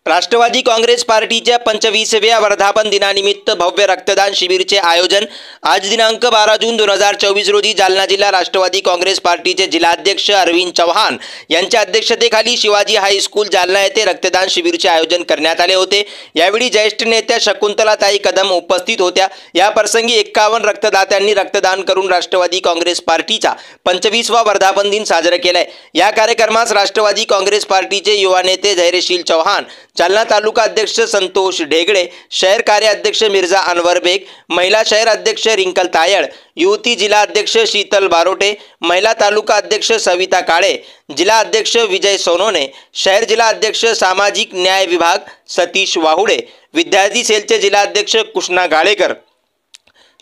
राष्ट्रवादी काँग्रेस पार्टीच्या 25व्या वर्धापन दिनानिमित्त भव्य रक्तदान शिबिरचे आयोजन आज दिनांक 12 जून 2024 रोजी जालना जिल्हा राष्ट्रवादी काँग्रेस पार्टीचे जिल्हाध्यक्ष अरविंद चव्हाण यांच्या अध्यक्षतेखाली शिवाजी हायस्कूल जालना येथे रक्तदान शिबिरचे आयोजन करण्यात आले होते। यावेळी ज्येष्ठ नेत्या शकुंतलाताई कदम उपस्थित होत्या। या प्रसंगी 51 रक्तदात्यांनी रक्तदान करून राष्ट्रवादी काँग्रेस पार्टीचा 25वा वर्धापन दिन साजरा केलाय। या कार्यक्रमास राष्ट्रवादी काँग्रेस पार्टीचे युवा नेते धैर्यशील चव्हाण, जालना तालुका अध्यक्ष संतोष ढेगड़े, शहर कार्याध्यक्ष मिर्जा अनवर बेग, महिला शहर अध्यक्ष रिंकल तायड़, युवती जिला अध्यक्ष शीतल बारोटे, महिला तालुका अध्यक्ष सविता काळे, जिला अध्यक्ष विजय सोनोने, शहर जिला अध्यक्ष सामाजिक न्याय विभाग सतीश वाहुड़े, विद्यार्थी सेलचे जिला अध्यक्ष कृष्णा गाळेकर,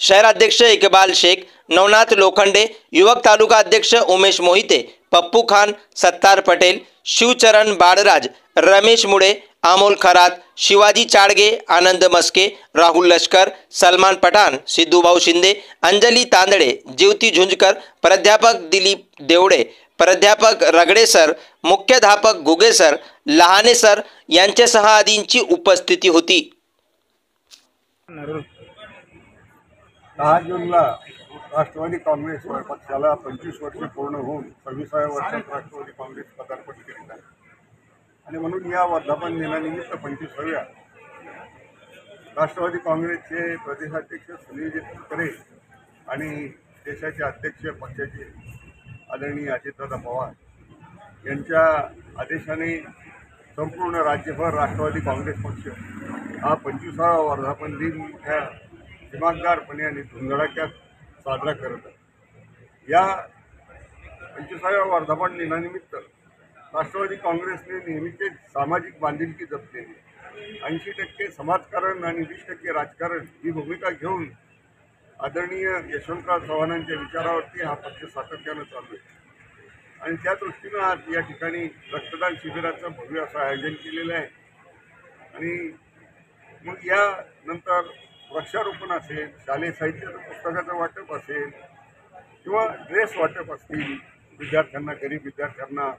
शहर अध्यक्ष इकबाल शेख, नवनाथ लोखंडे, युवक तालुका अध्यक्ष उमेश मोहिते, पप्पू खान, सत्तार पटेल, शिवचरण बाळराज, रमेश मुड़े, अमोल खरात, शिवाजी चाड़गे, आनंद मस्के, राहुल लश्कर, सलमान पठान, सिद्धूभाऊ शिंदे, अंजली तांदड़े, ज्योति झुंझकर, प्राध्यापक दिलीप देवड़े, प्राध्यापक रगड़े सर, मुख्याध्यापक घुगे सर, लहाने सर यांच्यासह आदींची उपस्थिती होती। 10 जूनला राष्ट्रवादी काँग्रेस पक्षाला 25 वर्ष पूर्ण होऊन 26व्या वर्षात राष्ट्रवादी काँग्रेस पदार्पण करीत आहे आणि म्हणून या वर्धापन दिनानिमित्त 25व्या राष्ट्रवादी काँग्रेसचे प्रदेशाध्यक्ष सुनील तटकरे आणि देशाचे अध्यक्ष पक्षाचे आदरणीय अजितदादा पवार यांच्या आदेशाने संपूर्ण राज्यभर राष्ट्रवादी काँग्रेस पक्ष हा 25वा वर्धापन दिन मोठ्या दिमागदारपणे आणि धुमधडाक्यात साजरा करत आहे। या 25व्या वर्धापन दिनानिमित्त राष्ट्रवादी काँग्रेसने नेहमीचे सामाजिक बांधिलकी जपलेली 80% समाजकारण आणि 20% राजकारण ही भूमिका घेऊन आदरणीय यशवंतराव चव्हाणांच्या विचारावरती हा पक्ष सातत्यानं चालू आहे आणि त्या दृष्टीनं आज या ठिकाणी रक्तदान शिबिराचं भव्य असं आयोजन केलेलं आहे आणि मग यानंतर वृक्षारोपण असेल, शालेय साहित्याचं पुस्तकाचं वाटप असेल किंवा ड्रेस वाटप असतील विद्यार्थ्यांना, गरीब विद्यार्थ्यांना,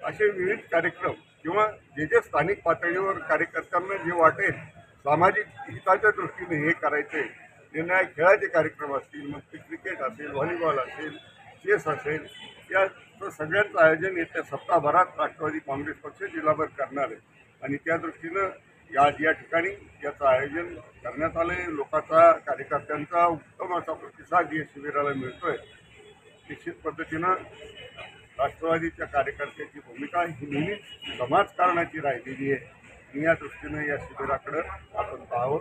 असे विविध कार्यक्रम किंवा जे स्थानिक पातळीवर कार्यकर्त्यांना जे वाटेल सामाजिक हिताच्या दृष्टीने हे करायचे निर्णायक खेळाचे कार्यक्रम असतील, मग ते क्रिकेट असेल, व्हॉलीबॉल असेल, चेस असेल, या सगळ्यांचं आयोजन येत्या सप्ताहभरात राष्ट्रवादी काँग्रेस पक्ष जिल्हाभर करणार आहे आणि त्या दृष्टीनं या ठिकाणी याचं आयोजन करण्यात आलं आहे। लोकांचा, कार्यकर्त्यांचा उत्तम असा प्रतिसाद या शिबिराला मिळतोय। निश्चित पद्धतीनं राष्ट्रवादीच्या कार्यकर्त्याची भूमिका ही नेहमीच समाजकारणाची राहिलेली आहे आणि या दृष्टीनं या शिबिराकडे आपण पाहावं।